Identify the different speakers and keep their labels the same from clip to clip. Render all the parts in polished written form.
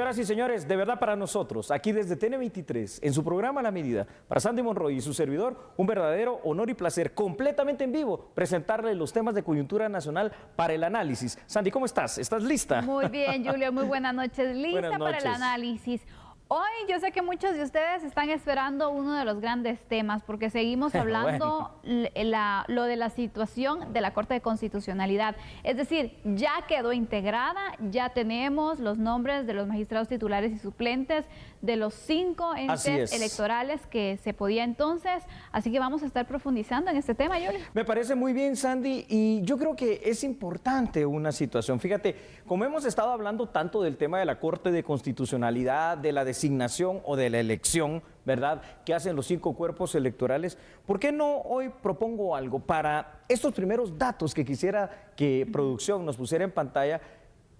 Speaker 1: Señoras y señores, de verdad para nosotros, aquí desde TN23, en su programa La Medida, para Sandy Monroy y su servidor, un verdadero honor y placer, completamente en vivo, presentarle los temas de coyuntura nacional para el análisis. Sandy, ¿cómo estás? ¿Estás lista?
Speaker 2: Muy bien, Julio, muy buenas noches. Lista
Speaker 1: Buenas noches.
Speaker 2: para el análisis. Hoy yo sé que muchos de ustedes están esperando uno de los grandes temas porque seguimos hablando lo de la situación de la Corte de Constitucionalidad. Es decir, ya quedó integrada, ya tenemos los nombres de los magistrados titulares y suplentes de los 5 entes electorales que se podía entonces. Así que vamos a estar profundizando en este tema, Julio.
Speaker 1: Me parece muy bien, Sandy, y yo creo que es importante una situación. Fíjate, como hemos estado hablando tanto del tema de la Corte de Constitucionalidad, de la designación o de la elección, ¿verdad?, que hacen los 5 cuerpos electorales, ¿por qué no hoy propongo algo para estos primeros datos que quisiera que producción nos pusiera en pantalla?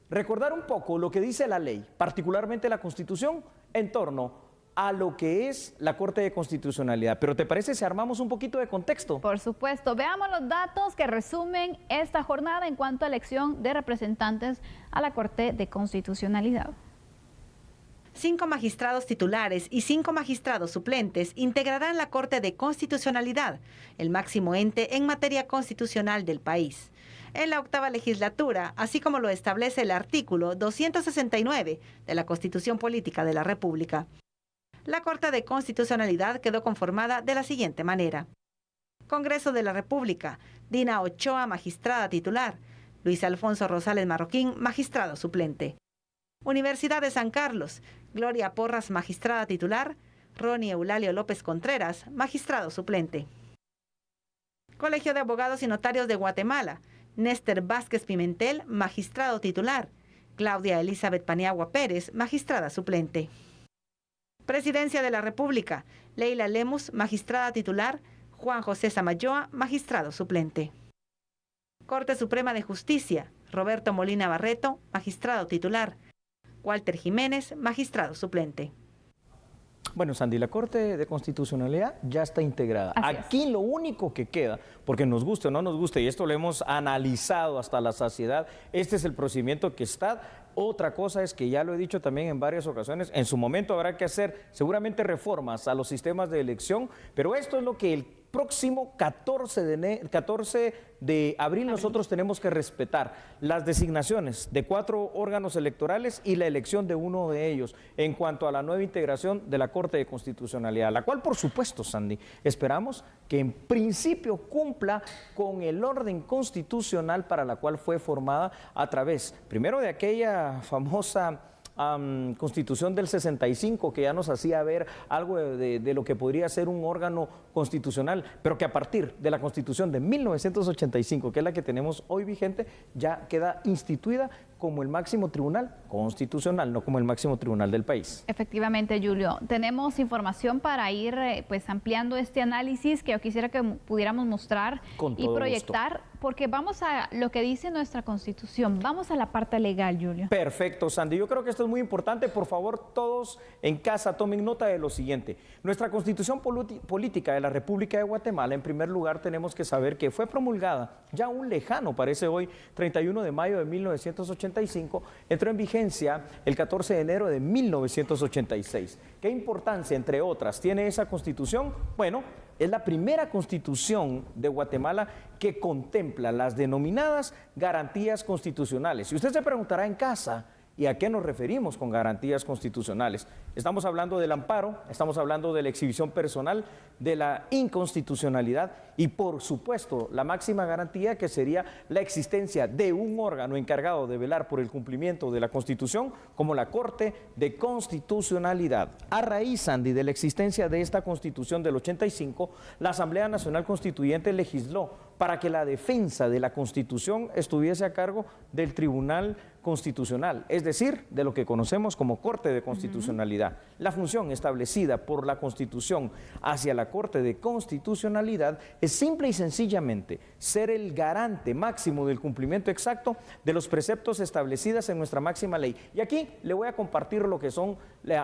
Speaker 1: Recordar un poco lo que dice la ley, particularmente la Constitución, en torno a lo que es la Corte de Constitucionalidad. Pero ¿te parece si armamos un poquito de contexto?
Speaker 2: Por supuesto. Veamos los datos que resumen esta jornada en cuanto a elección de representantes a la Corte de Constitucionalidad.
Speaker 3: 5 magistrados titulares y 5 magistrados suplentes integrarán la Corte de Constitucionalidad, el máximo ente en materia constitucional del país. En la 8ª legislatura, así como lo establece el artículo 269 de la Constitución Política de la República. La Corte de Constitucionalidad quedó conformada de la siguiente manera. Congreso de la República, Dina Ochoa, magistrada titular, Luis Alfonso Rosales Marroquín, magistrado suplente. Universidad de San Carlos, Gloria Porras, magistrada titular, Ronnie Eulalio López Contreras, magistrado suplente. Colegio de Abogados y Notarios de Guatemala, Néstor Vázquez Pimentel, magistrado titular, Claudia Elizabeth Paniagua Pérez, magistrada suplente. Presidencia de la República, Leila Lemus, magistrada titular, Juan José Samayoa, magistrado suplente. Corte Suprema de Justicia, Roberto Molina Barreto, magistrado titular, Walter Jiménez, magistrado suplente.
Speaker 1: Bueno, Sandy, la Corte de Constitucionalidad ya está integrada. Aquí lo único que queda, porque nos guste o no nos guste, y esto lo hemos analizado hasta la saciedad, este es el procedimiento que está. Otra cosa es que ya lo he dicho también en varias ocasiones, en su momento habrá que hacer seguramente reformas a los sistemas de elección, pero esto es lo que el próximo 14 de abril nosotros tenemos que respetar: las designaciones de 4 órganos electorales y la elección de uno de ellos en cuanto a la nueva integración de la Corte de Constitucionalidad, la cual, por supuesto, Sandy, esperamos que en principio cumpla con el orden constitucional para la cual fue formada a través, primero, de aquella famosa Constitución del 65, que ya nos hacía ver algo de lo que podría ser un órgano constitucional, pero que a partir de la Constitución de 1985, que es la que tenemos hoy vigente, ya queda instituida como el máximo tribunal constitucional, no como el máximo tribunal del país.
Speaker 2: Efectivamente, Julio. Tenemos información para ir pues ampliando este análisis que yo quisiera que pudiéramos mostrar y proyectar, porque vamos a lo que dice nuestra Constitución, vamos a la parte legal, Julio.
Speaker 1: Perfecto, Sandy. Yo creo que esto es muy importante. Por favor, todos en casa tomen nota de lo siguiente. Nuestra Constitución Política de la República de Guatemala, en primer lugar, tenemos que saber que fue promulgada ya un lejano, parece hoy, 31 de mayo de 1985, entró en vigencia el 14 de enero de 1986. ¿Qué importancia, entre otras, tiene esa Constitución? Bueno, es la primera Constitución de Guatemala que contempla las denominadas garantías constitucionales. Y usted se preguntará en casa, ¿y a qué nos referimos con garantías constitucionales? Estamos hablando del amparo, estamos hablando de la exhibición personal, de la inconstitucionalidad y, por supuesto, la máxima garantía, que sería la existencia de un órgano encargado de velar por el cumplimiento de la Constitución, como la Corte de Constitucionalidad. A raíz, Sandy, de la existencia de esta Constitución del 85, la Asamblea Nacional Constituyente legisló para que la defensa de la Constitución estuviese a cargo del Tribunal Constitucional, es decir, de lo que conocemos como Corte de Constitucionalidad. La función establecida por la Constitución hacia la Corte de Constitucionalidad es simple y sencillamente ser el garante máximo del cumplimiento exacto de los preceptos establecidos en nuestra máxima ley. Y aquí le voy a compartir lo que son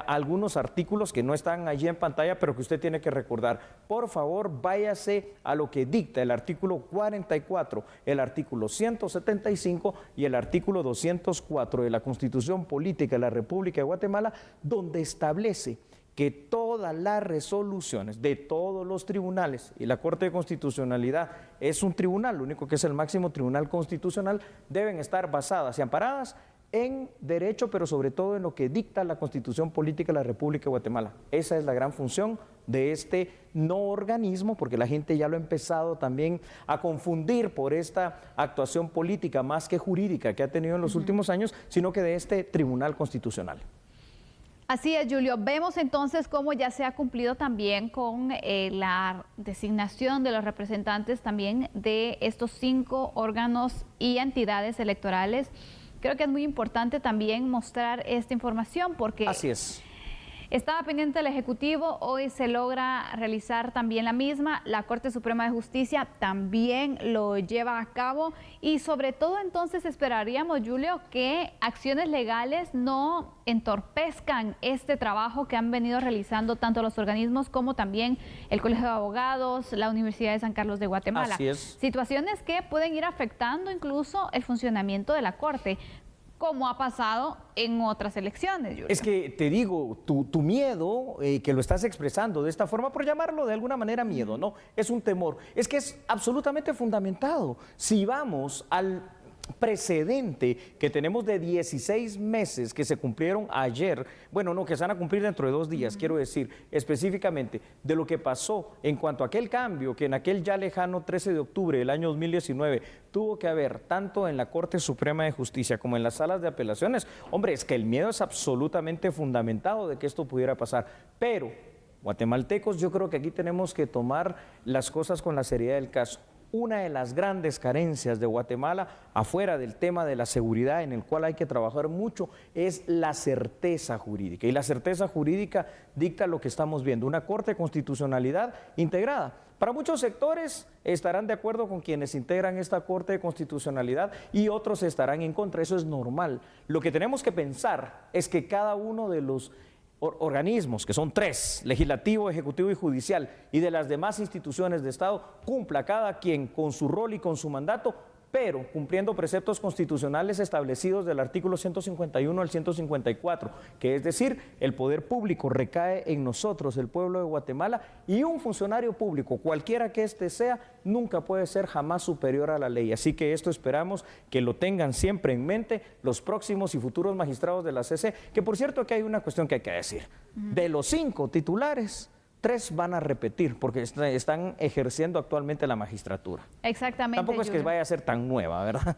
Speaker 1: algunos artículos que no están allí en pantalla, pero que usted tiene que recordar. Por favor, váyase a lo que dicta el artículo 44, el artículo 175 y el artículo 204 de la Constitución Política de la República de Guatemala, donde establece que todas las resoluciones de todos los tribunales, y la Corte de Constitucionalidad es un tribunal, lo único que es el máximo tribunal constitucional, deben estar basadas y amparadas en derecho, pero sobre todo en lo que dicta la Constitución Política de la República de Guatemala. Esa es la gran función de este no organismo, porque la gente ya lo ha empezado también a confundir por esta actuación política más que jurídica que ha tenido en los últimos años, sino que de este Tribunal Constitucional.
Speaker 2: Así es, Julio. Vemos entonces cómo ya se ha cumplido también con la designación de los representantes también de estos 5 órganos y entidades electorales. Creo que es muy importante también mostrar esta información porque...
Speaker 1: Así es.
Speaker 2: Estaba pendiente el Ejecutivo, hoy se logra realizar también la misma, la Corte Suprema de Justicia también lo lleva a cabo y sobre todo entonces esperaríamos, Julio, que acciones legales no entorpezcan este trabajo que han venido realizando tanto los organismos como también el Colegio de Abogados, la Universidad de San Carlos de Guatemala.
Speaker 1: Así es.
Speaker 2: Situaciones que pueden ir afectando incluso el funcionamiento de la Corte, como ha pasado en otras elecciones, Julio.
Speaker 1: Es que te digo, tu miedo, que lo estás expresando de esta forma, por llamarlo de alguna manera miedo, ¿no? Es un temor. Es que es absolutamente fundamentado. Si vamos al precedente que tenemos de 16 meses que se cumplieron ayer, bueno, no, que se van a cumplir dentro de 2 días, quiero decir, específicamente de lo que pasó en cuanto a aquel cambio que en aquel ya lejano 13 de octubre del año 2019 tuvo que haber tanto en la Corte Suprema de Justicia como en las salas de apelaciones. Hombre, es que el miedo es absolutamente fundamentado de que esto pudiera pasar, pero guatemaltecos, yo creo que aquí tenemos que tomar las cosas con la seriedad del caso. Una de las grandes carencias de Guatemala, afuera del tema de la seguridad, en el cual hay que trabajar mucho, es la certeza jurídica. Y la certeza jurídica dicta lo que estamos viendo, una Corte de Constitucionalidad integrada. Para muchos sectores estarán de acuerdo con quienes integran esta Corte de Constitucionalidad y otros estarán en contra, eso es normal. Lo que tenemos que pensar es que cada uno de los organismos, que son 3, legislativo, ejecutivo y judicial, y de las demás instituciones de Estado, cumpla cada quien con su rol y con su mandato, pero cumpliendo preceptos constitucionales establecidos del artículo 151 al 154, que es decir, el poder público recae en nosotros, el pueblo de Guatemala, y un funcionario público, cualquiera que éste sea, nunca puede ser jamás superior a la ley. Así que esto esperamos que lo tengan siempre en mente los próximos y futuros magistrados de la CC, que por cierto que hay una cuestión que hay que decir. De los 5 titulares, 3 van a repetir porque están ejerciendo actualmente la magistratura.
Speaker 2: Exactamente.
Speaker 1: Tampoco es que vaya a ser tan nueva, ¿verdad?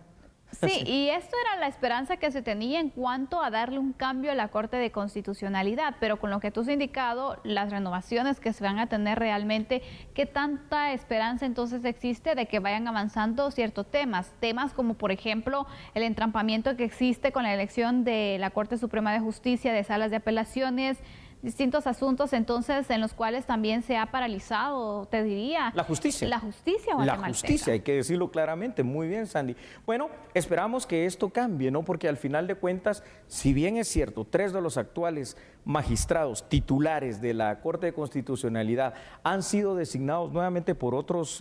Speaker 2: Sí, y esto era la esperanza que se tenía en cuanto a darle un cambio a la Corte de Constitucionalidad, pero con lo que tú has indicado, las renovaciones que se van a tener realmente, ¿qué tanta esperanza entonces existe de que vayan avanzando ciertos temas? Temas como, por ejemplo, el entrampamiento que existe con la elección de la Corte Suprema de Justicia, de salas de apelaciones, distintos asuntos entonces en los cuales también se ha paralizado, te diría.
Speaker 1: La justicia.
Speaker 2: La justicia guatemalteca.
Speaker 1: La justicia, hay que decirlo claramente. Muy bien, Sandy. Bueno, esperamos que esto cambie, ¿no? Porque al final de cuentas, si bien es cierto, 3 de los actuales magistrados titulares de la Corte de Constitucionalidad han sido designados nuevamente por otros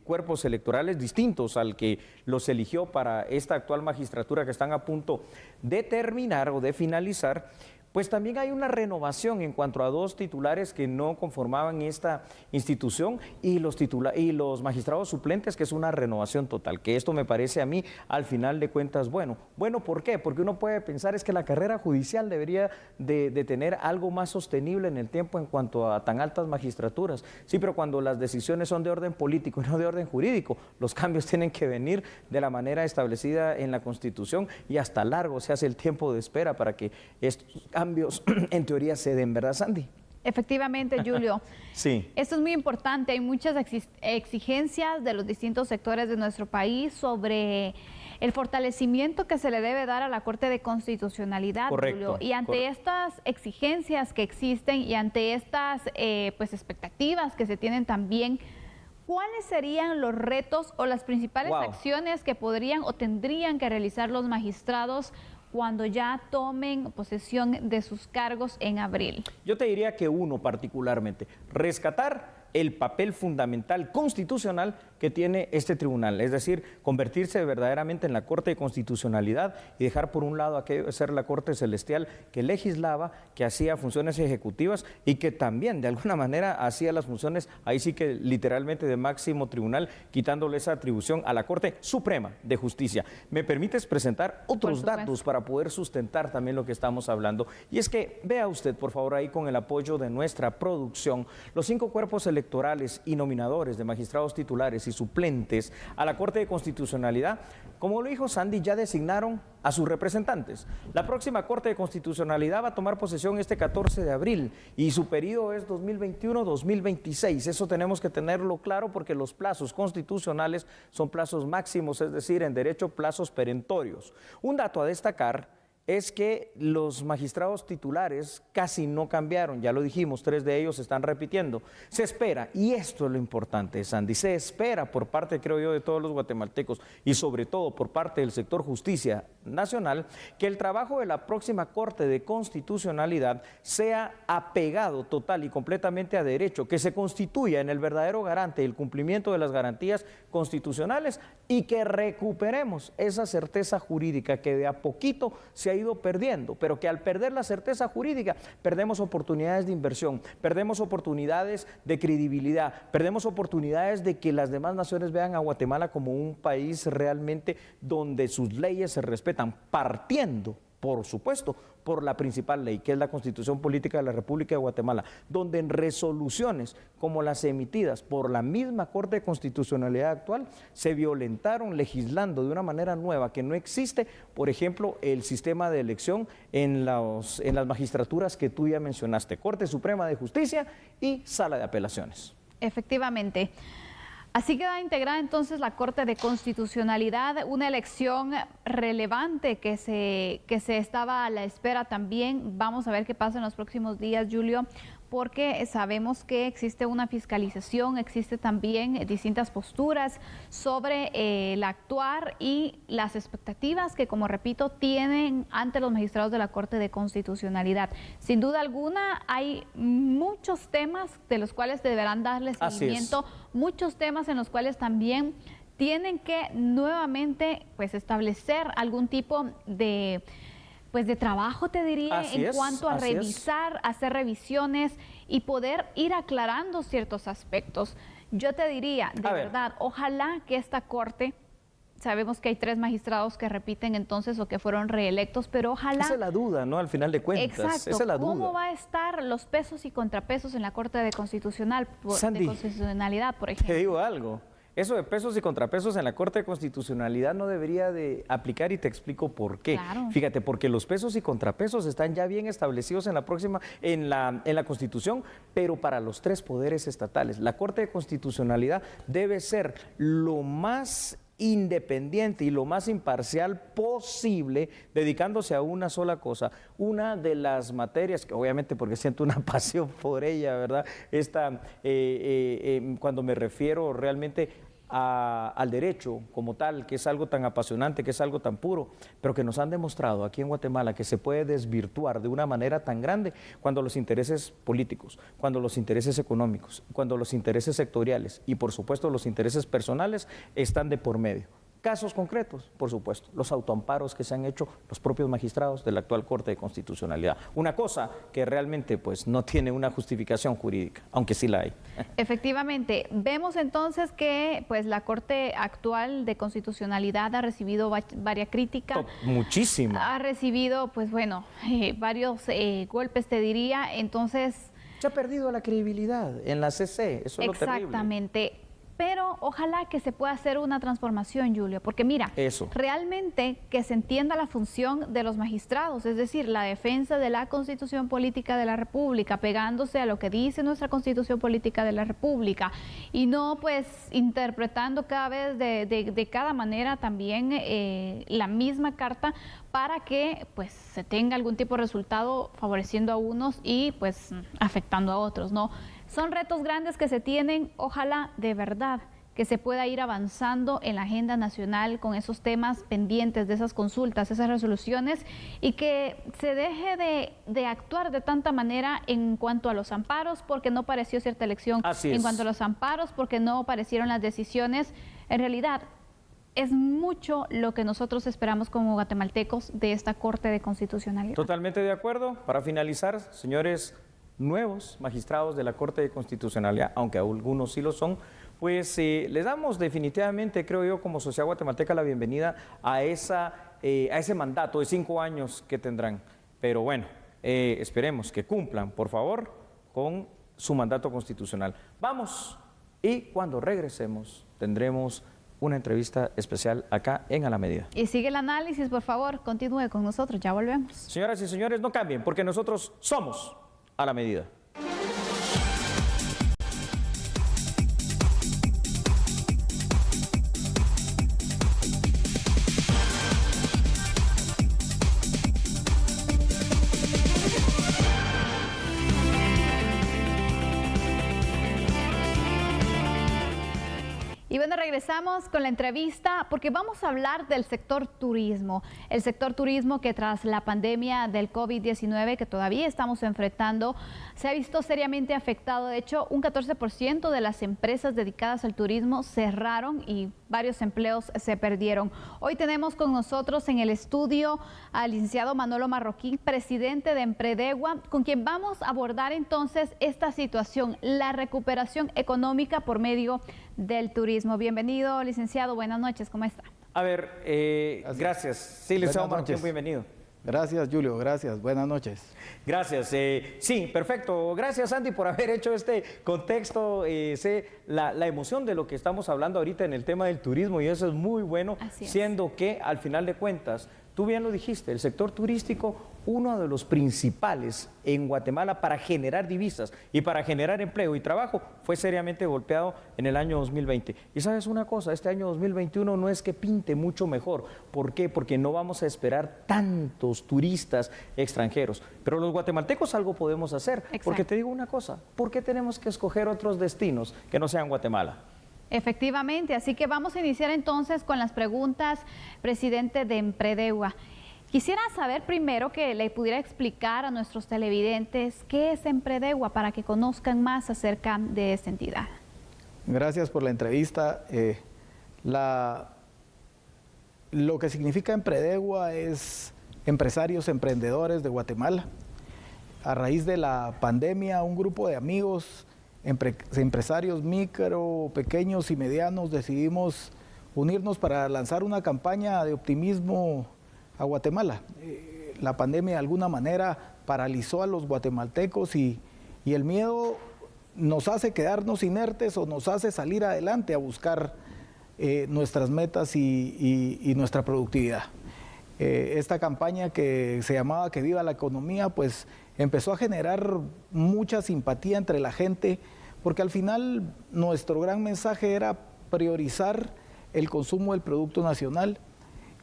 Speaker 1: cuerpos electorales distintos al que los eligió para esta actual magistratura que están a punto de terminar o de finalizar, pues también hay una renovación en cuanto a 2 titulares que no conformaban esta institución y los magistrados suplentes, que es una renovación total, que esto me parece a mí al final de cuentas bueno. Bueno, ¿por qué? Porque uno puede pensar es que la carrera judicial debería de tener algo más sostenible en el tiempo en cuanto a tan altas magistraturas. Sí, pero cuando las decisiones son de orden político y no de orden jurídico, los cambios tienen que venir de la manera establecida en la Constitución y hasta largo se hace el tiempo de espera para que estos cambios en teoría se den, ¿verdad, Sandy?
Speaker 2: Efectivamente, Julio.
Speaker 1: Sí.
Speaker 2: Esto es muy importante. Hay muchas exigencias de los distintos sectores de nuestro país sobre el fortalecimiento que se le debe dar a la Corte de Constitucionalidad,
Speaker 1: correcto,
Speaker 2: Julio. Y ante estas exigencias que existen y ante estas pues expectativas que se tienen también, ¿cuáles serían los retos o las principales acciones que podrían o tendrían que realizar los magistrados cuando ya tomen posesión de sus cargos en abril?
Speaker 1: Yo te diría que uno particularmente, rescatar el papel fundamental constitucional que tiene este tribunal, es decir, convertirse verdaderamente en la Corte de Constitucionalidad y dejar por un lado aquello de ser la Corte Celestial que legislaba, que hacía funciones ejecutivas y que también de alguna manera hacía las funciones, ahí sí que literalmente de máximo tribunal, quitándole esa atribución a la Corte Suprema de Justicia. ¿Me permites presentar otros datos para poder sustentar también lo que estamos hablando? Y es que vea usted, por favor, ahí con el apoyo de nuestra producción, los 5 cuerpos electorales y nominadores de magistrados titulares y suplentes a la Corte de Constitucionalidad, como lo dijo Sandy, ya designaron a sus representantes. La próxima Corte de Constitucionalidad va a tomar posesión este 14 de abril y su periodo es 2021-2026. Eso tenemos que tenerlo claro porque los plazos constitucionales son plazos máximos, es decir, en derecho plazos perentorios. Un dato a destacar es que los magistrados titulares casi no cambiaron, ya lo dijimos, 3 de ellos se están repitiendo. Se espera, y esto es lo importante, Sandy, se espera por parte, creo yo, de todos los guatemaltecos y sobre todo por parte del sector justicia nacional, que el trabajo de la próxima Corte de Constitucionalidad sea apegado total y completamente a derecho, que se constituya en el verdadero garante del cumplimiento de las garantías constitucionales y que recuperemos esa certeza jurídica que de a poquito se ha ido perdiendo, pero que al perder la certeza jurídica perdemos oportunidades de inversión, perdemos oportunidades de credibilidad, perdemos oportunidades de que las demás naciones vean a Guatemala como un país realmente donde sus leyes se respetan, partiendo, por supuesto, por la principal ley, que es la Constitución Política de la República de Guatemala, donde en resoluciones como las emitidas por la misma Corte de Constitucionalidad actual se violentaron legislando de una manera nueva que no existe, por ejemplo, el sistema de elección en las magistraturas que tú ya mencionaste, Corte Suprema de Justicia y Sala de Apelaciones.
Speaker 2: Efectivamente. Así queda integrada entonces la Corte de Constitucionalidad, una elección relevante que se estaba a la espera también. Vamos a ver qué pasa en los próximos días, Julio, porque sabemos que existe una fiscalización, existe también distintas posturas sobre el actuar y las expectativas que, como repito, tienen ante los magistrados de la Corte de Constitucionalidad. Sin duda alguna, hay muchos temas de los cuales deberán darle seguimiento, muchos temas en los cuales también tienen que nuevamente pues establecer algún tipo de trabajo, te diría, en cuanto a revisar, hacer revisiones y poder ir aclarando ciertos aspectos. Yo te diría, de verdad, ojalá que esta Corte, sabemos que hay 3 magistrados que repiten entonces o que fueron reelectos, pero ojalá...
Speaker 1: Esa es la duda, ¿no? Al final de cuentas.
Speaker 2: Exacto.
Speaker 1: Esa es la duda.
Speaker 2: ¿Cómo va a estar los pesos y contrapesos en la Corte de Constitucionalidad, por ejemplo?
Speaker 1: Te digo algo. Eso de pesos y contrapesos en la Corte de Constitucionalidad no debería de aplicar y te explico por qué.
Speaker 2: Claro.
Speaker 1: Fíjate, porque los pesos y contrapesos están ya bien establecidos en la Constitución, pero para los 3 poderes estatales. La Corte de Constitucionalidad debe ser lo más independiente y lo más imparcial posible, dedicándose a una sola cosa. Una de las materias, que obviamente porque siento una pasión por ella, ¿verdad? Cuando me refiero realmente al derecho como tal, que es algo tan apasionante, que es algo tan puro, pero que nos han demostrado aquí en Guatemala que se puede desvirtuar de una manera tan grande cuando los intereses políticos, cuando los intereses económicos, cuando los intereses sectoriales y por supuesto los intereses personales están de por medio. Casos concretos, por supuesto, los autoamparos que se han hecho los propios magistrados de la actual Corte de Constitucionalidad. Una cosa que realmente pues no tiene una justificación jurídica, aunque sí la hay.
Speaker 2: Efectivamente, vemos entonces que pues la Corte actual de Constitucionalidad ha recibido varias críticas.
Speaker 1: Muchísimo.
Speaker 2: Ha recibido pues bueno, varios golpes te diría, entonces...
Speaker 1: Se ha perdido la credibilidad en la CC, eso es lo terrible.
Speaker 2: Exactamente. Pero ojalá que se pueda hacer una transformación, Julio, porque mira, realmente que se entienda la función de los magistrados, es decir, la defensa de la Constitución Política de la República, pegándose a lo que dice nuestra Constitución Política de la República y no pues interpretando cada vez de cada manera también la misma carta para que pues se tenga algún tipo de resultado favoreciendo a unos y pues afectando a otros, ¿no? Son retos grandes que se tienen, ojalá de verdad que se pueda ir avanzando en la agenda nacional con esos temas pendientes de esas consultas, esas resoluciones, y que se deje de actuar de tanta manera en cuanto a los amparos, porque no pareció cierta elección, en cuanto a los amparos, porque no parecieron las decisiones. En realidad, es mucho lo que nosotros esperamos como guatemaltecos de esta Corte de Constitucionalidad.
Speaker 1: Totalmente de acuerdo. Para finalizar, señores nuevos magistrados de la Corte de Constitucionalidad, aunque algunos sí lo son, pues les damos definitivamente, creo yo, como sociedad guatemalteca, la bienvenida a ese mandato de 5 años que tendrán. Pero bueno, esperemos que cumplan, por favor, con su mandato constitucional. Vamos, y cuando regresemos tendremos una entrevista especial acá en A la Medida.
Speaker 2: Y sigue el análisis, por favor, continúe con nosotros, ya volvemos.
Speaker 1: Señoras y señores, no cambien, porque nosotros somos A la Medida.
Speaker 2: Y bueno, regresamos con la entrevista porque vamos a hablar del sector turismo. El sector turismo que tras la pandemia del COVID-19 que todavía estamos enfrentando, se ha visto seriamente afectado. De hecho, un 14% de las empresas dedicadas al turismo cerraron y varios empleos se perdieron. Hoy tenemos con nosotros en el estudio al licenciado Manolo Marroquín, presidente de Empredegua, con quien vamos a abordar entonces esta situación, la recuperación económica por medio del turismo. Bienvenido, licenciado. Buenas noches. ¿Cómo está?
Speaker 1: A ver, gracias. Sí, licenciado Marroquín, bienvenido.
Speaker 4: Gracias, Julio. Gracias. Buenas noches.
Speaker 1: Gracias. Sí, perfecto. Gracias, Andy, por haber hecho este contexto. Sé la emoción de lo que estamos hablando ahorita en el tema del turismo y eso es muy bueno, siendo que al final de cuentas, tú bien lo dijiste, el sector turístico, uno de los principales en Guatemala para generar divisas y para generar empleo y trabajo, fue seriamente golpeado en el año 2020. Y sabes una cosa, este año 2021 no es que pinte mucho mejor. ¿Por qué? Porque no vamos a esperar tantos turistas extranjeros. Pero los guatemaltecos algo podemos hacer. Exacto. Porque te digo una cosa, ¿por qué tenemos que escoger otros destinos que no sean Guatemala?
Speaker 2: Efectivamente, así que vamos a iniciar entonces con las preguntas, presidente de Empredegua. Quisiera saber primero que le pudiera explicar a nuestros televidentes qué es Empredegua para que conozcan más acerca de esta entidad.
Speaker 4: Gracias por la entrevista. Lo que significa Empredegua es empresarios, emprendedores de Guatemala. A raíz de la pandemia, un grupo de amigos, empresarios micro, pequeños y medianos, decidimos unirnos para lanzar una campaña de optimismo a Guatemala. La pandemia de alguna manera paralizó a los guatemaltecos y el miedo nos hace quedarnos inertes o nos hace salir adelante a buscar nuestras metas y nuestra productividad. Esta campaña que se llamaba Que Viva la Economía, pues empezó a generar mucha simpatía entre la gente, porque al final nuestro gran mensaje era priorizar el consumo del producto nacional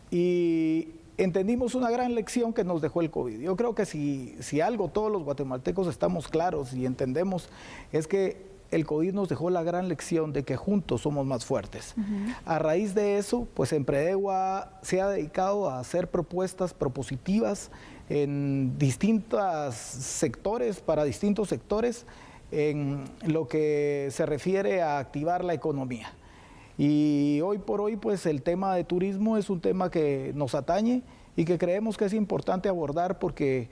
Speaker 4: y entendimos una gran lección que nos dejó el COVID. Yo creo que si algo todos los guatemaltecos estamos claros y entendemos es que el COVID nos dejó la gran lección de que juntos somos más fuertes. A raíz de eso, pues Empredegua se ha dedicado a hacer propuestas propositivas en distintos sectores, para distintos sectores, en lo que se refiere a activar la economía. Y hoy por hoy, pues el tema de turismo es un tema que nos atañe y que creemos que es importante abordar porque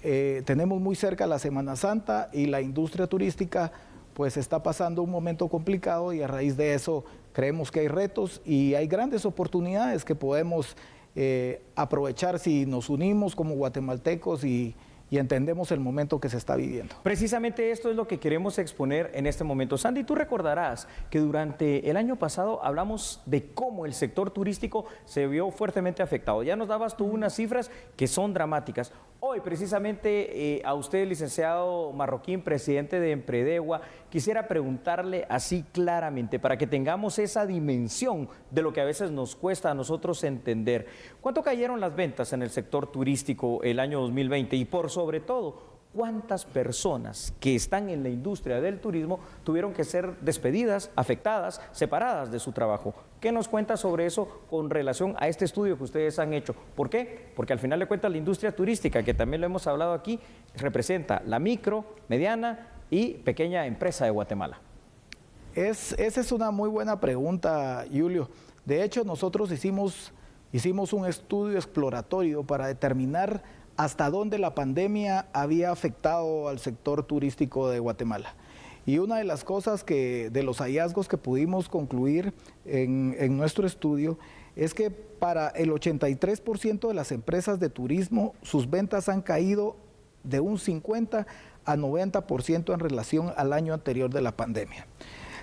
Speaker 4: tenemos muy cerca la Semana Santa y la industria turística pues está pasando un momento complicado y a raíz de eso creemos que hay retos y hay grandes oportunidades que podemos aprovechar si nos unimos como guatemaltecos y entendemos el momento que se está viviendo.
Speaker 1: Precisamente esto es lo que queremos exponer en este momento. Sandy, tú recordarás que durante el año pasado hablamos de cómo el sector turístico se vio fuertemente afectado. Ya nos dabas tú unas cifras que son dramáticas. Hoy, precisamente, a usted, licenciado Marroquín, presidente de Empredegua, quisiera preguntarle así claramente, para que tengamos esa dimensión de lo que a veces nos cuesta a nosotros entender. ¿Cuánto cayeron las ventas en el sector turístico el año 2020? Y por sobre todo, ¿cuántas personas que están en la industria del turismo tuvieron que ser despedidas, afectadas, separadas de su trabajo? ¿Qué nos cuenta sobre eso con relación a este estudio que ustedes han hecho? ¿Por qué? Porque al final de cuentas la industria turística, que también lo hemos hablado aquí, representa la micro, mediana y pequeña empresa de Guatemala.
Speaker 4: Esa es una muy buena pregunta, Julio. De hecho, nosotros hicimos un estudio exploratorio para determinar hasta dónde la pandemia había afectado al sector turístico de Guatemala. Y una de las cosas de los hallazgos que pudimos concluir en nuestro estudio es que para el 83% de las empresas de turismo, sus ventas han caído de un 50 a 90% en relación al año anterior de la pandemia.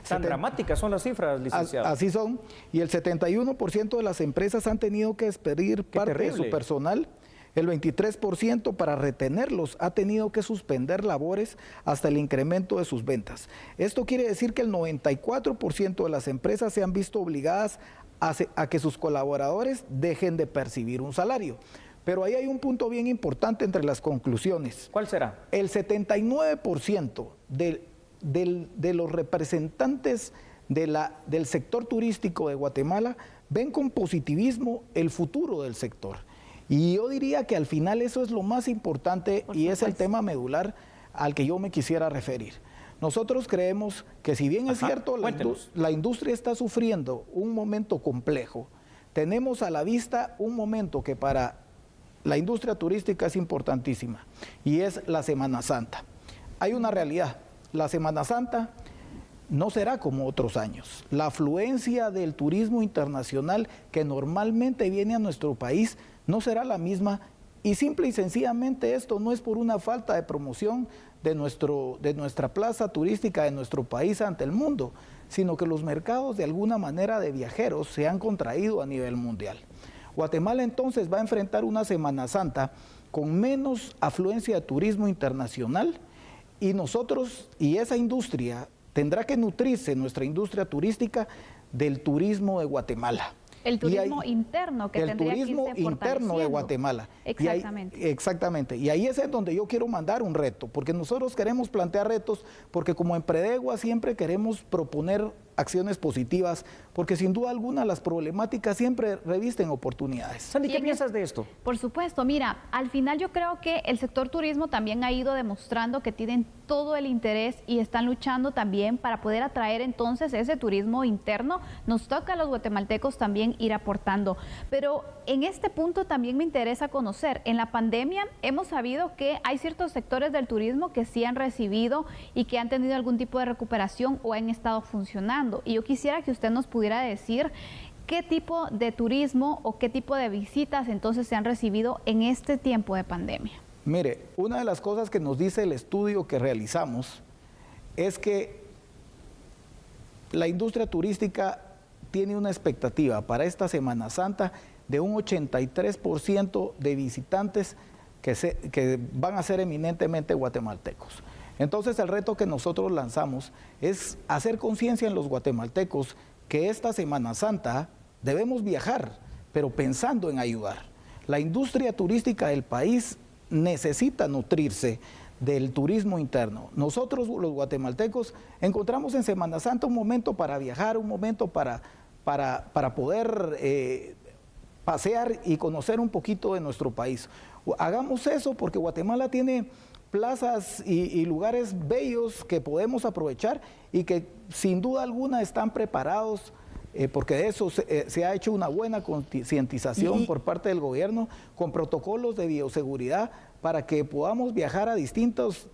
Speaker 1: Tan dramáticas son las cifras, licenciado.
Speaker 4: Así son, y el 71% de las empresas han tenido que despedir parte de su personal. El 23% para retenerlos ha tenido que suspender labores hasta el incremento de sus ventas. Esto quiere decir que el 94% de las empresas se han visto obligadas a que sus colaboradores dejen de percibir un salario. Pero ahí hay un punto bien importante entre las conclusiones.
Speaker 1: ¿Cuál será?
Speaker 4: El 79% de los representantes del sector turístico de Guatemala ven con positivismo el futuro del sector. Y yo diría que al final eso es lo más importante y es el tema medular al que yo me quisiera referir. Nosotros creemos que si bien es cierto la industria está sufriendo un momento complejo, tenemos a la vista un momento que para la industria turística es importantísima y es la Semana Santa. Hay una realidad, la Semana Santa no será como otros años. La afluencia del turismo internacional que normalmente viene a nuestro país no será la misma y simple y sencillamente esto no es por una falta de promoción de nuestra plaza turística de nuestro país ante el mundo, sino que los mercados de alguna manera de viajeros se han contraído a nivel mundial. Guatemala entonces va a enfrentar una Semana Santa con menos afluencia de turismo internacional y nosotros y esa industria tendrá que nutrirse, nuestra industria turística, del turismo de Guatemala.
Speaker 2: El turismo interno que tendría que irse fortaleciendo. El turismo interno de Guatemala.
Speaker 4: Exactamente. Exactamente. Y ahí es donde yo quiero mandar un reto, porque nosotros queremos plantear retos, porque como en Predegua siempre queremos proponer acciones positivas, porque sin duda alguna las problemáticas siempre revisten oportunidades.
Speaker 1: Sandy, ¿qué piensas de esto?
Speaker 2: Por supuesto, mira, al final yo creo que el sector turismo también ha ido demostrando que tienen todo el interés y están luchando también para poder atraer entonces ese turismo interno. Nos toca a los guatemaltecos también ir aportando. Pero en este punto también me interesa conocer, en la pandemia hemos sabido que hay ciertos sectores del turismo que sí han recibido y que han tenido algún tipo de recuperación o han estado funcionando. Y yo quisiera que usted nos pudiera decir qué tipo de turismo o qué tipo de visitas entonces se han recibido en este tiempo de pandemia.
Speaker 4: Mire, una de las cosas que nos dice el estudio que realizamos es que la industria turística tiene una expectativa para esta Semana Santa de un 83% de visitantes que van a ser eminentemente guatemaltecos. Entonces el reto que nosotros lanzamos es hacer conciencia en los guatemaltecos que esta Semana Santa debemos viajar, pero pensando en ayudar. La industria turística del país necesita nutrirse del turismo interno. Nosotros los guatemaltecos encontramos en Semana Santa un momento para viajar, un momento para poder pasear y conocer un poquito de nuestro país. Hagamos eso porque Guatemala tiene plazas y lugares bellos que podemos aprovechar y que sin duda alguna están preparados porque de eso se ha hecho una buena concientización por parte del gobierno con protocolos de bioseguridad para que podamos viajar a distintos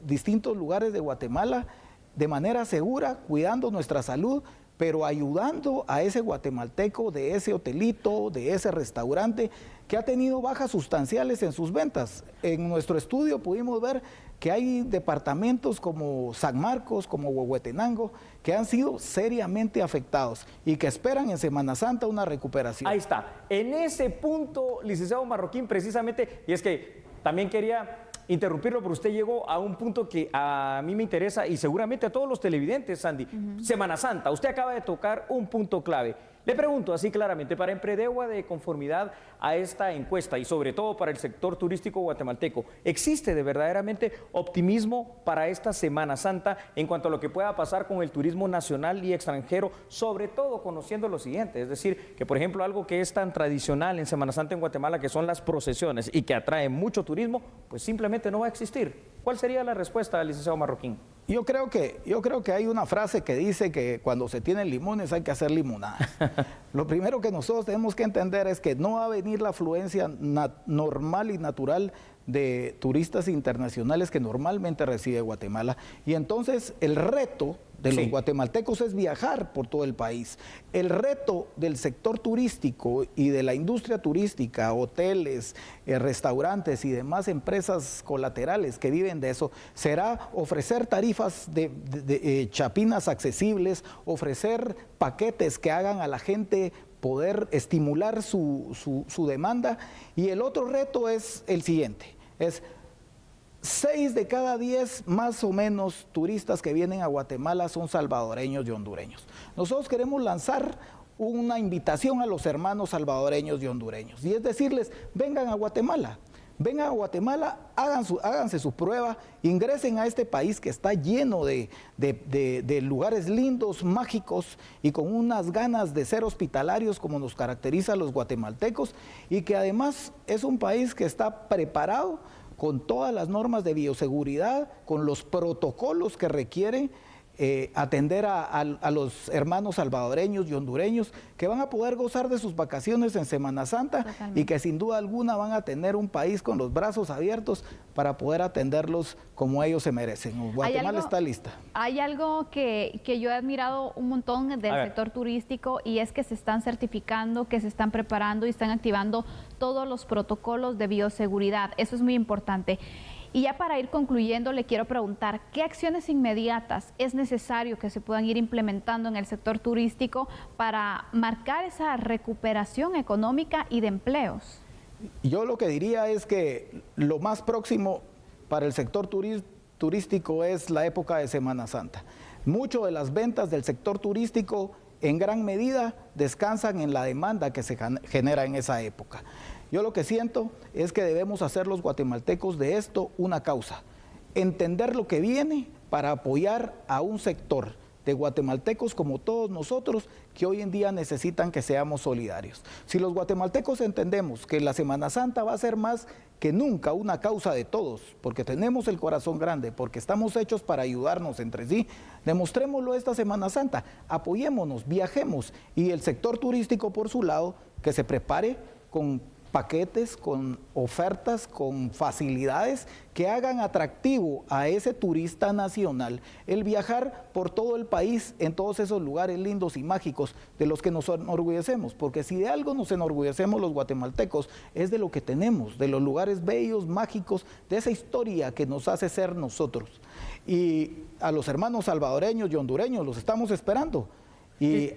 Speaker 4: lugares de Guatemala de manera segura, cuidando nuestra salud, pero ayudando a ese guatemalteco de ese hotelito, de ese restaurante que ha tenido bajas sustanciales en sus ventas. En nuestro estudio pudimos ver que hay departamentos como San Marcos, como Huehuetenango, que han sido seriamente afectados y que esperan en Semana Santa una recuperación.
Speaker 1: Ahí está. En ese punto, licenciado Marroquín, precisamente, y es que también quería interrumpirlo, pero usted llegó a un punto que a mí me interesa y seguramente a todos los televidentes, Sandy. Semana Santa, usted acaba de tocar un punto clave. Le pregunto así claramente, para Empredegua, de conformidad a esta encuesta y sobre todo para el sector turístico guatemalteco, ¿existe de verdaderamente optimismo para esta Semana Santa en cuanto a lo que pueda pasar con el turismo nacional y extranjero, sobre todo conociendo lo siguiente? Es decir, que por ejemplo algo que es tan tradicional en Semana Santa en Guatemala, que son las procesiones y que atrae mucho turismo, pues simplemente no va a existir. ¿Cuál sería la respuesta, licenciado Marroquín?
Speaker 4: Yo creo que hay una frase que dice que cuando se tienen limones hay que hacer limonada. Lo primero que nosotros tenemos que entender es que no va a venir la afluencia normal y natural de turistas internacionales que normalmente recibe Guatemala. Y entonces el reto de los guatemaltecos es viajar por todo el país. El reto del sector turístico y de la industria turística, hoteles, restaurantes y demás empresas colaterales que viven de eso, será ofrecer tarifas de chapinas accesibles, ofrecer paquetes que hagan a la gente poder estimular su demanda. Y el otro reto es el siguiente, es 6 de cada 10 más o menos turistas que vienen a Guatemala son salvadoreños y hondureños. Nosotros queremos lanzar una invitación a los hermanos salvadoreños y hondureños, y es decirles, vengan a Guatemala, háganse su prueba, ingresen a este país que está lleno de lugares lindos, mágicos y con unas ganas de ser hospitalarios como nos caracteriza a los guatemaltecos, y que además es un país que está preparado con todas las normas de bioseguridad, con los protocolos que requieren atender a los hermanos salvadoreños y hondureños, que van a poder gozar de sus vacaciones en Semana Santa. Totalmente. Y que sin duda alguna van a tener un país con los brazos abiertos para poder atenderlos como ellos se merecen. Guatemala está lista.
Speaker 2: Hay algo que yo he admirado un montón del sector turístico, y es que se están certificando, que se están preparando y están activando todos los protocolos de bioseguridad. Eso es muy importante. Y ya para ir concluyendo, le quiero preguntar, ¿qué acciones inmediatas es necesario que se puedan ir implementando en el sector turístico para marcar esa recuperación económica y de empleos?
Speaker 4: Yo lo que diría es que lo más próximo para el sector turístico es la época de Semana Santa. Mucho de las ventas del sector turístico en gran medida descansan en la demanda que se genera en esa época. Yo lo que siento es que debemos hacer los guatemaltecos de esto una causa, entender lo que viene para apoyar a un sector de guatemaltecos como todos nosotros que hoy en día necesitan que seamos solidarios. Si los guatemaltecos entendemos que la Semana Santa va a ser más que nunca una causa de todos, porque tenemos el corazón grande, porque estamos hechos para ayudarnos entre sí, demostrémoslo esta Semana Santa, apoyémonos, viajemos, y el sector turístico por su lado que se prepare con paquetes, con ofertas, con facilidades que hagan atractivo a ese turista nacional el viajar por todo el país en todos esos lugares lindos y mágicos de los que nos enorgullecemos, porque si de algo nos enorgullecemos los guatemaltecos es de lo que tenemos, de los lugares bellos, mágicos, de esa historia que nos hace ser nosotros. Y a los hermanos salvadoreños y hondureños los estamos esperando, y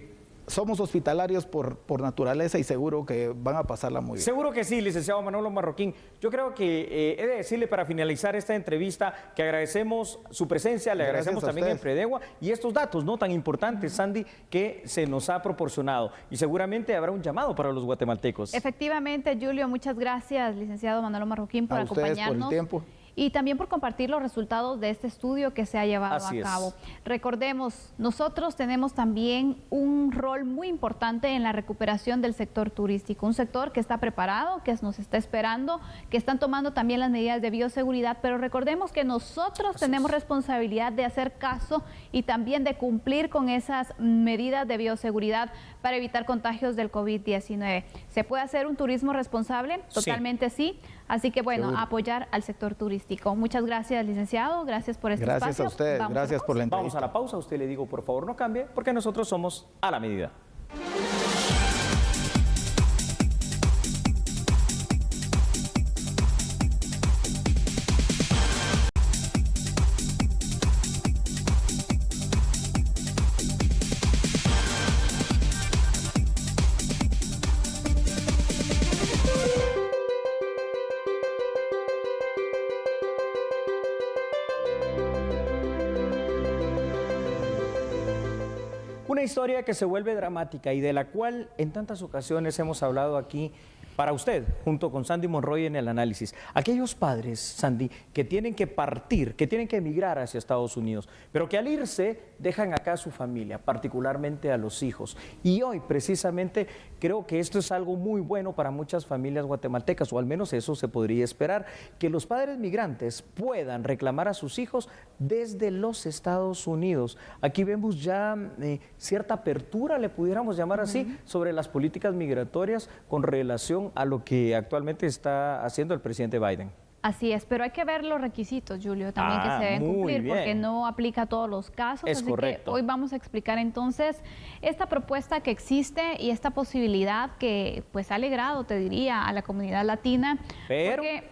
Speaker 4: somos hospitalarios por naturaleza, y seguro que van a pasarla muy bien.
Speaker 1: Seguro que sí, licenciado Manolo Marroquín. Yo creo que he de decirle para finalizar esta entrevista que agradecemos su presencia, le agradecemos también a Empredegua y estos datos no tan importantes, Sandy, que se nos ha proporcionado. Y seguramente habrá un llamado para los guatemaltecos.
Speaker 2: Efectivamente, Julio, muchas gracias, licenciado Manolo Marroquín, por acompañarnos.
Speaker 4: Por el tiempo.
Speaker 2: Y también por compartir los resultados de este estudio que se ha llevado a cabo. Recordemos, nosotros tenemos también un rol muy importante en la recuperación del sector turístico, un sector que está preparado, que nos está esperando, que están tomando también las medidas de bioseguridad, pero recordemos que nosotros tenemos responsabilidad de hacer caso y también de cumplir con esas medidas de bioseguridad para evitar contagios del COVID-19. ¿Se puede hacer un turismo responsable? Totalmente sí. Así que bueno, seguro, apoyar al sector turístico. Muchas gracias, licenciado. Gracias por este espacio.
Speaker 4: Gracias a ustedes. Gracias por la entrevista.
Speaker 1: Vamos a la pausa. A usted le digo, por favor, no cambie, porque nosotros somos a la medida. Una historia que se vuelve dramática y de la cual en tantas ocasiones hemos hablado aquí para usted, junto con Sandy Monroy en el análisis. Aquellos padres, Sandy, que tienen que partir, que tienen que emigrar hacia Estados Unidos, pero que al irse dejan acá a su familia, particularmente a los hijos. Y hoy, precisamente, creo que esto es algo muy bueno para muchas familias guatemaltecas, o al menos eso se podría esperar, que los padres migrantes puedan reclamar a sus hijos desde los Estados Unidos. Aquí vemos ya cierta apertura, le pudiéramos llamar así, sobre las políticas migratorias con relación a lo que actualmente está haciendo el presidente Biden.
Speaker 2: Así es, pero hay que ver los requisitos, Julio, también que se deben cumplir, porque no aplica a todos los casos.
Speaker 1: Es
Speaker 2: así
Speaker 1: correcto.
Speaker 2: que hoy vamos a explicar entonces esta propuesta que existe y esta posibilidad que pues ha alegrado, te diría, a la comunidad latina.
Speaker 1: Pero
Speaker 2: porque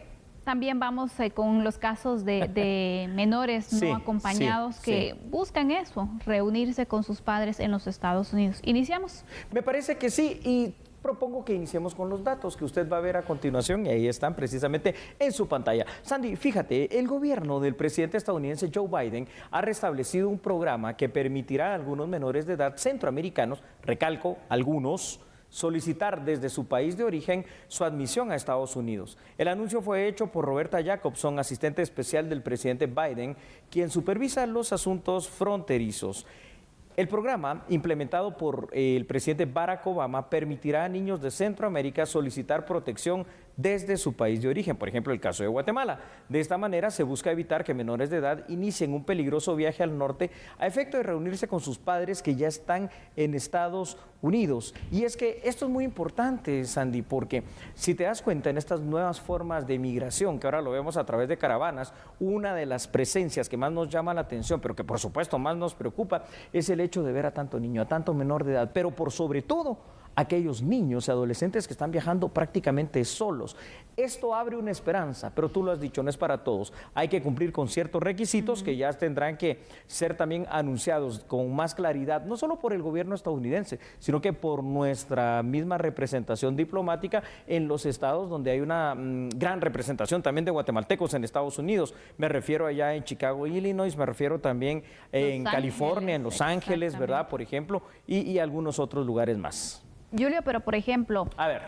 Speaker 2: también vamos con los casos de menores no acompañados que buscan eso, reunirse con sus padres en los Estados Unidos. ¿Iniciamos?
Speaker 1: Me parece que sí, y propongo que iniciemos con los datos que usted va a ver a continuación y ahí están precisamente en su pantalla. Sandy, fíjate, el gobierno del presidente estadounidense Joe Biden ha restablecido un programa que permitirá a algunos menores de edad centroamericanos, recalco, algunos, solicitar desde su país de origen su admisión a Estados Unidos. El anuncio fue hecho por Roberta Jacobson, asistente especial del presidente Biden, quien supervisa los asuntos fronterizos. El programa, implementado por el presidente Barack Obama, permitirá a niños de Centroamérica solicitar protección desde su país de origen, por ejemplo, el caso de Guatemala. De esta manera se busca evitar que menores de edad inicien un peligroso viaje al norte a efecto de reunirse con sus padres que ya están en Estados Unidos. Y es que esto es muy importante, Sandy, porque si te das cuenta en estas nuevas formas de migración, que ahora lo vemos a través de caravanas, una de las presencias que más nos llama la atención, pero que por supuesto más nos preocupa, es el hecho de ver a tanto niño, a tanto menor de edad, pero por sobre todo aquellos niños y adolescentes que están viajando prácticamente solos. Esto abre una esperanza, pero tú lo has dicho, no es para todos. Hay que cumplir con ciertos requisitos que ya tendrán que ser también anunciados con más claridad, no solo por el gobierno estadounidense, sino que por nuestra misma representación diplomática en los estados donde hay una gran representación también de guatemaltecos en Estados Unidos. Me refiero allá en Chicago, Illinois, me refiero también en California, en Los Ángeles, ¿verdad? Por ejemplo, y algunos otros lugares más.
Speaker 2: Julio, pero por ejemplo,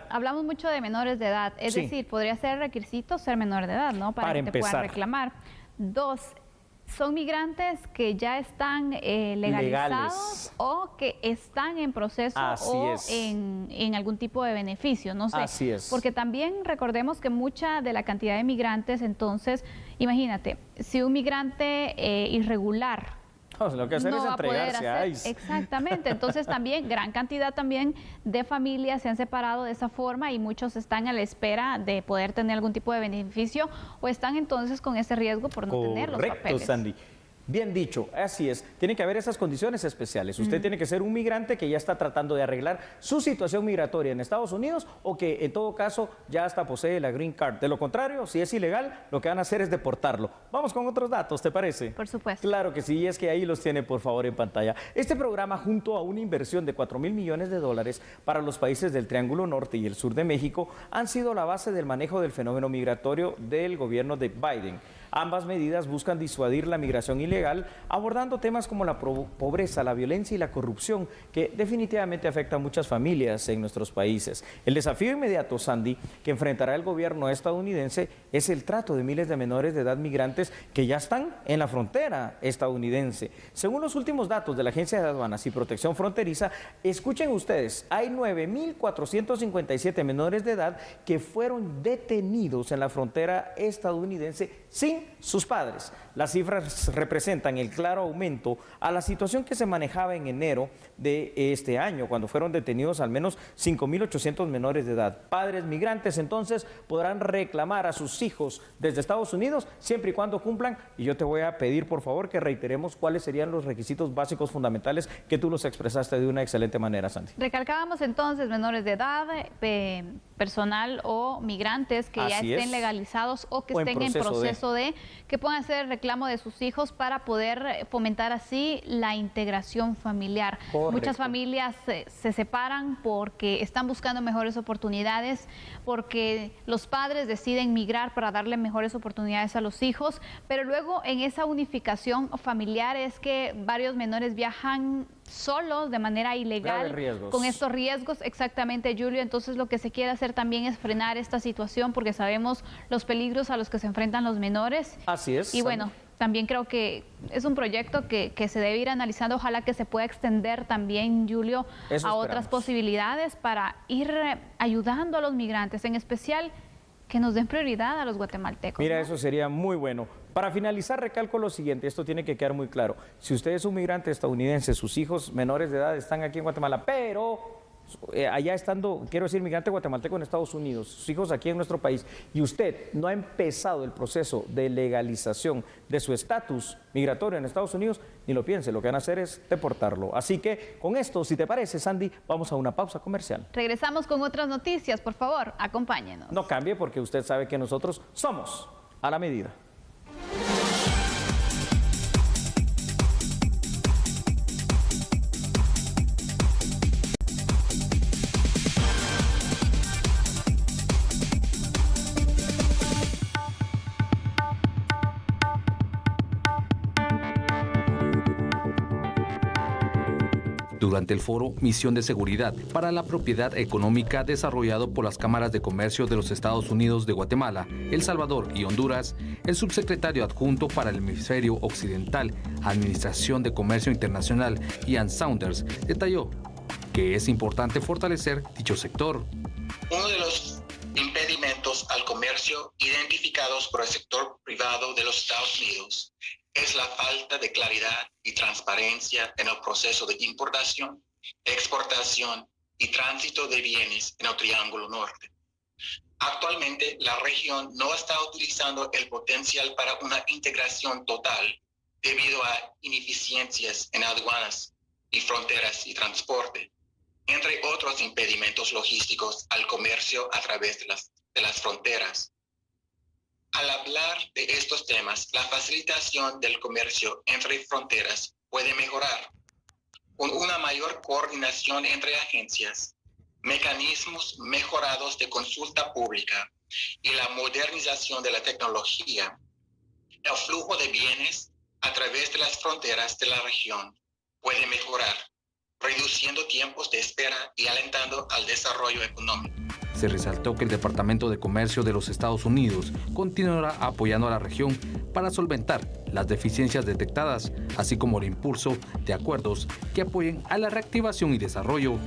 Speaker 2: hablamos mucho de menores de edad, es decir, podría ser requisito ser menor de edad, ¿no? Para que te puedan reclamar. 2, son migrantes que ya están legalizados o que están en proceso en algún tipo de beneficio, no sé.
Speaker 1: Así es.
Speaker 2: Porque también recordemos que mucha de la cantidad de migrantes, entonces, imagínate, si un migrante irregular
Speaker 1: lo que hacer es entregarse a ICE.
Speaker 2: Exactamente, entonces también gran cantidad también de familias se han separado de esa forma y muchos están a la espera de poder tener algún tipo de beneficio o están entonces con ese riesgo por no tener los papeles.
Speaker 1: Correcto, Sandy. Bien dicho, así es. Tiene que haber esas condiciones especiales. Usted tiene que ser un migrante que ya está tratando de arreglar su situación migratoria en Estados Unidos o que en todo caso ya hasta posee la Green Card. De lo contrario, si es ilegal, lo que van a hacer es deportarlo. Vamos con otros datos, ¿te parece?
Speaker 2: Por supuesto.
Speaker 1: Claro que sí, y es que ahí los tiene por favor en pantalla. Este programa, junto a una inversión de $4.000 millones para los países del Triángulo Norte y el sur de México, han sido la base del manejo del fenómeno migratorio del gobierno de Biden. Ambas medidas buscan disuadir la migración ilegal, abordando temas como la pobreza, la violencia y la corrupción, que definitivamente afecta a muchas familias en nuestros países. El desafío inmediato, Sandy, que enfrentará el gobierno estadounidense es el trato de miles de menores de edad migrantes que ya están en la frontera estadounidense. Según los últimos datos de la Agencia de Aduanas y Protección Fronteriza, escuchen ustedes, hay 9.457 menores de edad que fueron detenidos en la frontera estadounidense sin sus padres. Las cifras representan el claro aumento a la situación que se manejaba en enero de este año, cuando fueron detenidos al menos 5.800 menores de edad. Padres migrantes entonces podrán reclamar a sus hijos desde Estados Unidos siempre y cuando cumplan, y yo te voy a pedir por favor que reiteremos cuáles serían los requisitos básicos fundamentales que tú los expresaste de una excelente manera, Sandy.
Speaker 2: Recalcábamos entonces menores de edad, personal o migrantes que ya estén legalizados o que estén en proceso de que puedan hacer el reclamo de sus hijos para poder fomentar así la integración familiar.
Speaker 1: Correcto.
Speaker 2: Muchas familias se separan porque están buscando mejores oportunidades, porque los padres deciden migrar para darle mejores oportunidades a los hijos, pero luego en esa unificación familiar es que varios menores viajan solos, de manera ilegal, con estos riesgos. Exactamente, Julio. Entonces lo que se quiere hacer también es frenar esta situación, porque sabemos los peligros a los que se enfrentan los menores.
Speaker 1: Así es.
Speaker 2: Y bueno, también creo que es un proyecto que se debe ir analizando. Ojalá que se pueda extender también, Julio, a otras posibilidades para ir ayudando a los migrantes, en especial que nos den prioridad a los guatemaltecos.
Speaker 1: Mira,
Speaker 2: ¿no?
Speaker 1: eso sería muy bueno. Para finalizar, recalco lo siguiente, esto tiene que quedar muy claro. Si usted es un migrante estadounidense, sus hijos menores de edad están aquí en Guatemala, pero allá estando, quiero decir, migrante guatemalteco en Estados Unidos, sus hijos aquí en nuestro país, y usted no ha empezado el proceso de legalización de su estatus migratorio en Estados Unidos, ni lo piense, lo que van a hacer es deportarlo. Así que con esto, si te parece, Sandy, vamos a una pausa comercial.
Speaker 2: Regresamos con otras noticias, por favor, acompáñenos.
Speaker 1: No cambie, porque usted sabe que nosotros somos a la medida.
Speaker 5: Durante el foro Misión de Seguridad para la Propiedad Económica desarrollado por las Cámaras de Comercio de los Estados Unidos de Guatemala, El Salvador y Honduras, el subsecretario adjunto para el Hemisferio Occidental, Administración de Comercio Internacional, Ian Saunders, detalló que es importante fortalecer dicho sector.
Speaker 6: Uno de los impedimentos al comercio identificados por el sector privado de los Estados Unidos es la falta de claridad y transparencia en el proceso de importación, exportación y tránsito de bienes en el Triángulo Norte. Actualmente, la región no está utilizando el potencial para una integración total debido a ineficiencias en aduanas y fronteras y transporte, entre otros impedimentos logísticos al comercio a través de las fronteras. Al hablar de estos temas, la facilitación del comercio entre fronteras puede mejorar con una mayor coordinación entre agencias, mecanismos mejorados de consulta pública y la modernización de la tecnología. El flujo de bienes a través de las fronteras de la región puede mejorar, reduciendo tiempos de espera y alentando al desarrollo económico.
Speaker 5: Se resaltó que el Departamento de Comercio de los Estados Unidos continuará apoyando a la región para solventar las deficiencias detectadas, así como el impulso de acuerdos que apoyen a la reactivación y desarrollo.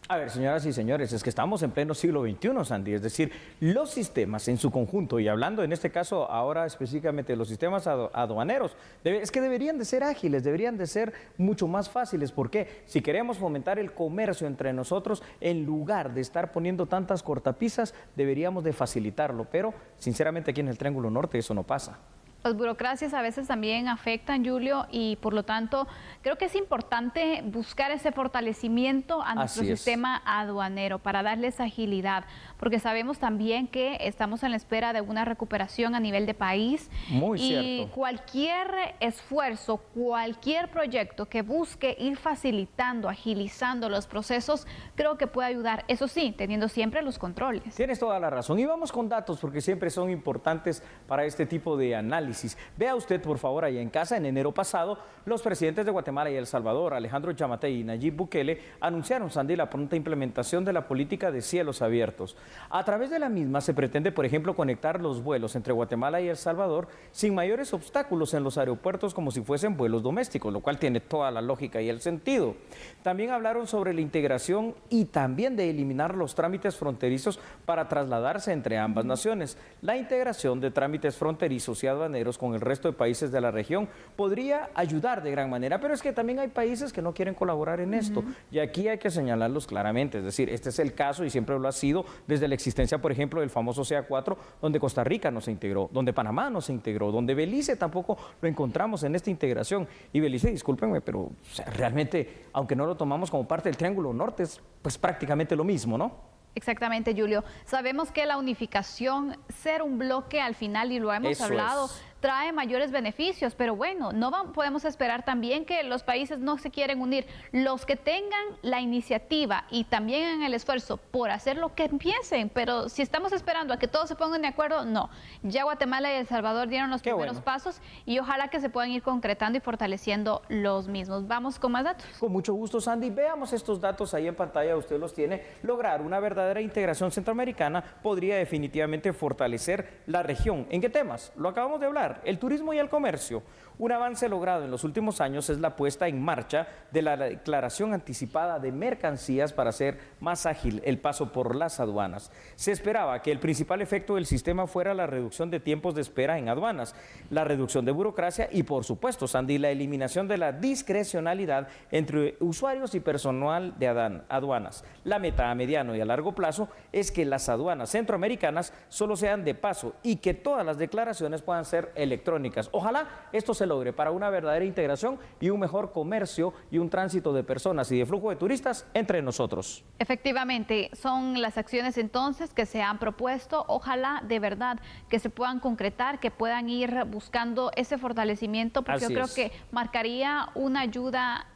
Speaker 1: A ver, señoras y señores, es que estamos en pleno siglo XXI, Sandy, es decir, los sistemas en su conjunto, y hablando en este caso ahora específicamente de los sistemas aduaneros, es que deberían de ser ágiles, deberían de ser mucho más fáciles. ¿Por qué? Si queremos fomentar el comercio entre nosotros, en lugar de estar poniendo tantas cortapisas, deberíamos de facilitarlo, pero sinceramente aquí en el Triángulo Norte eso no pasa.
Speaker 2: Las burocracias a veces también afectan, Julio, y por lo tanto creo que es importante buscar ese fortalecimiento a nuestro sistema aduanero para darles agilidad, porque sabemos también que estamos en la espera de una recuperación a nivel de país.
Speaker 1: Muy cierto.
Speaker 2: Y cualquier esfuerzo, cualquier proyecto que busque ir facilitando, agilizando los procesos, creo que puede ayudar, eso sí, teniendo siempre los controles.
Speaker 1: Tienes toda la razón. Y vamos con datos, porque siempre son importantes para este tipo de análisis. Vea usted, por favor, allá en casa, en enero pasado, los presidentes de Guatemala y El Salvador, Alejandro Yamatei y Nayib Bukele, anunciaron, Sandy, la pronta implementación de la política de cielos abiertos. A través de la misma se pretende, por ejemplo, conectar los vuelos entre Guatemala y El Salvador sin mayores obstáculos en los aeropuertos como si fuesen vuelos domésticos, lo cual tiene toda la lógica y el sentido. También hablaron sobre la integración y también de eliminar los trámites fronterizos para trasladarse entre ambas naciones. La integración de trámites fronterizos y aduaneros con el resto de países de la región podría ayudar de gran manera, pero es que también hay países que no quieren colaborar en esto, y aquí hay que señalarlos claramente. Es decir, este es el caso y siempre lo ha sido desde la existencia, por ejemplo, del famoso CA4, donde Costa Rica no se integró, donde Panamá no se integró, donde Belice tampoco lo encontramos en esta integración. Y Belice, discúlpenme, pero o sea, realmente, aunque no lo tomamos como parte del Triángulo Norte, es pues prácticamente lo mismo, ¿no?
Speaker 2: Exactamente, Julio. Sabemos que la unificación, ser un bloque al final, y lo hemos hablado, trae mayores beneficios, pero bueno, no podemos esperar también que los países no se quieren unir. Los que tengan la iniciativa y también en el esfuerzo por hacer lo que empiecen, pero si estamos esperando a que todos se pongan de acuerdo, no. Ya Guatemala y El Salvador dieron los primeros pasos y ojalá que se puedan ir concretando y fortaleciendo los mismos. Vamos con más datos.
Speaker 1: Con mucho gusto, Sandy. Veamos estos datos ahí en pantalla, usted los tiene. Lograr una verdadera integración centroamericana podría definitivamente fortalecer la región. ¿En qué temas? Lo acabamos de hablar, el turismo y el comercio. Un avance logrado en los últimos años es la puesta en marcha de la declaración anticipada de mercancías para hacer más ágil el paso por las aduanas. Se esperaba que el principal efecto del sistema fuera la reducción de tiempos de espera en aduanas, la reducción de burocracia y, por supuesto, Sandy, la eliminación de la discrecionalidad entre usuarios y personal de aduanas. La meta a mediano y a largo plazo es que las aduanas centroamericanas solo sean de paso y que todas las declaraciones puedan ser electrónicas. Ojalá esto se logre para una verdadera integración y un mejor comercio y un tránsito de personas y de flujo de turistas entre nosotros.
Speaker 2: Efectivamente, son las acciones entonces que se han propuesto. Ojalá de verdad que se puedan concretar, que puedan ir buscando ese fortalecimiento, porque yo creo que marcaría una ayuda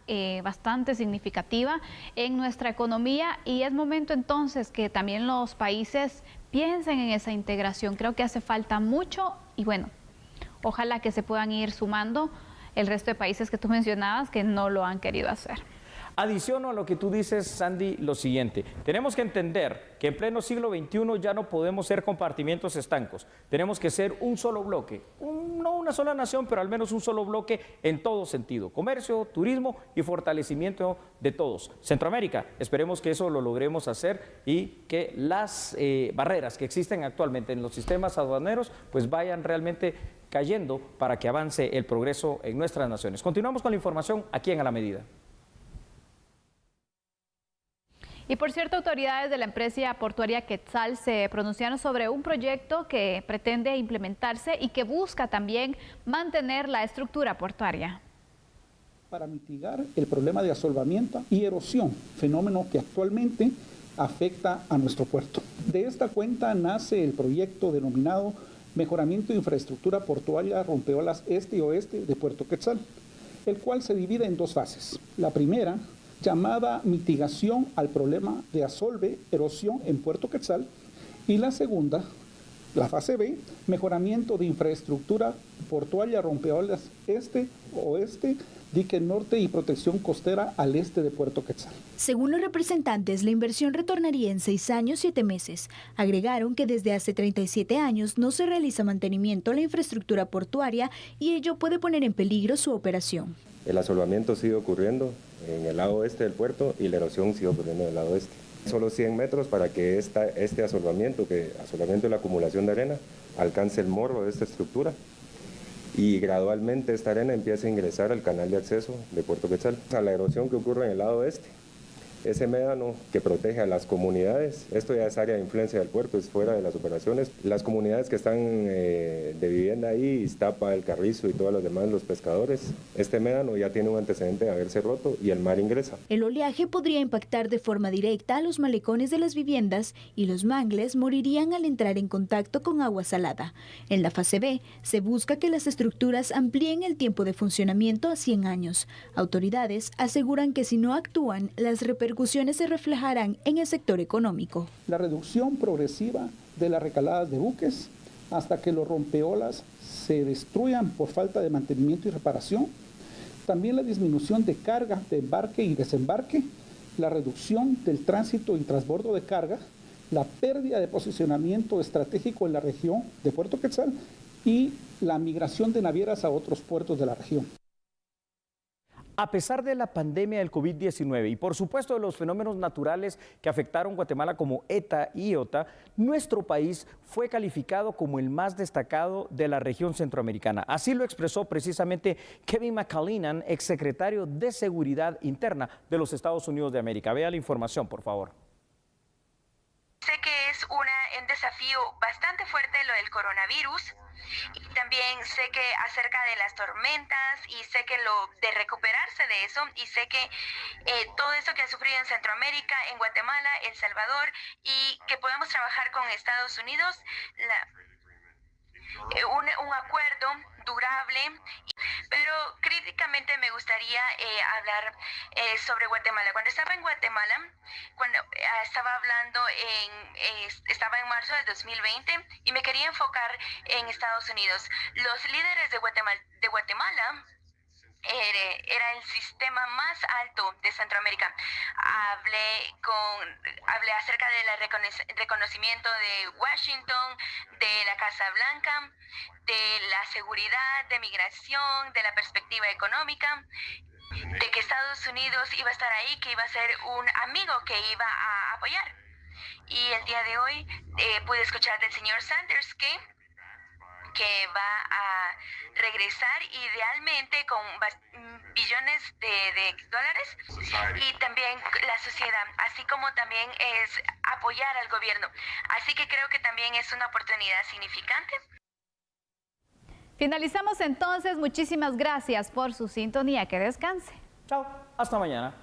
Speaker 2: bastante significativa en nuestra economía y es momento entonces que también los países piensen en esa integración. Creo que hace falta mucho y bueno, ojalá que se puedan ir sumando el resto de países que tú mencionabas que no lo han querido hacer.
Speaker 1: Adiciono a lo que tú dices, Sandy, lo siguiente. Tenemos que entender que en pleno siglo XXI ya no podemos ser compartimientos estancos. Tenemos que ser un solo bloque, no una sola nación, pero al menos un solo bloque en todo sentido. Comercio, turismo y fortalecimiento de todos. Centroamérica, esperemos que eso lo logremos hacer y que las barreras que existen actualmente en los sistemas aduaneros pues vayan realmente cayendo para que avance el progreso en nuestras naciones. Continuamos con la información aquí en A la Medida.
Speaker 2: Y por cierto, autoridades de la empresa portuaria Quetzal se pronunciaron sobre un proyecto que pretende implementarse y que busca también mantener la estructura portuaria.
Speaker 7: Para mitigar el problema de asolvamiento y erosión, fenómeno que actualmente afecta a nuestro puerto. De esta cuenta nace el proyecto denominado Mejoramiento de Infraestructura Portuaria Rompeolas Este y Oeste de Puerto Quetzal, el cual se divide en dos fases. La primera, llamada mitigación al problema de asolve, erosión en Puerto Quetzal, y la segunda, la fase B, mejoramiento de infraestructura portuaria rompeolas este, oeste, dique norte y protección costera al este de Puerto Quetzal.
Speaker 8: Según los representantes, la inversión retornaría en 6 años, 7 meses. Agregaron que desde hace 37 años no se realiza mantenimiento a la infraestructura portuaria y ello puede poner en peligro su operación.
Speaker 9: El asolvamiento sigue ocurriendo en el lado oeste del puerto y la erosión sigue ocurriendo en el lado oeste. Solo 100 metros para que este asolvamiento de la acumulación de arena, alcance el morro de esta estructura y gradualmente esta arena empieza a ingresar al canal de acceso de Puerto Quetzal. A la erosión que ocurre en el lado oeste, ese médano que protege a las comunidades, esto ya es área de influencia del puerto, es fuera de las operaciones. Las comunidades que están de vivienda ahí, Iztapa, El Carrizo y todos los demás, los pescadores, este médano ya tiene un antecedente de haberse roto y el mar ingresa.
Speaker 8: El oleaje podría impactar de forma directa a los malecones de las viviendas y los mangles morirían al entrar en contacto con agua salada. En la fase B, se busca que las estructuras amplíen el tiempo de funcionamiento a 100 años. Autoridades aseguran que si no actúan, las repercusiones se reflejarán en el sector económico.
Speaker 7: La reducción progresiva de las recaladas de buques hasta que los rompeolas se destruyan por falta de mantenimiento y reparación. También la disminución de carga de embarque y desembarque, la reducción del tránsito y transbordo de carga, la pérdida de posicionamiento estratégico en la región de Puerto Quetzal y la migración de navieras a otros puertos de la región.
Speaker 1: A pesar de la pandemia del COVID-19 y por supuesto de los fenómenos naturales que afectaron Guatemala como ETA y IOTA, nuestro país fue calificado como el más destacado de la región centroamericana. Así lo expresó precisamente Kevin McAleenan, exsecretario de Seguridad Interna de los Estados Unidos de América. Vea la información, por favor.
Speaker 10: Sé que es un desafío bastante fuerte lo del coronavirus. Y también sé que acerca de las tormentas y sé que lo de recuperarse de eso y sé que todo eso que ha sufrido en Centroamérica, en Guatemala, El Salvador y que podemos trabajar con Estados Unidos, un acuerdo durable, pero críticamente me gustaría hablar sobre Guatemala. Cuando estaba en Guatemala, cuando estaba hablando estaba en marzo del 2020 y me quería enfocar en Estados Unidos. Los líderes de Guatemala era el sistema más alto de Centroamérica. Hablé acerca del reconocimiento de Washington, de la Casa Blanca, de la seguridad, de migración, de la perspectiva económica, de que Estados Unidos iba a estar ahí, que iba a ser un amigo que iba a apoyar. Y el día de hoy pude escuchar del señor Sanders que va a regresar idealmente con billones de dólares, y también la sociedad, así como también es apoyar al gobierno. Así que creo que también es una oportunidad significante.
Speaker 2: Finalizamos entonces. Muchísimas gracias por su sintonía. Que descanse.
Speaker 1: Chao. Hasta mañana.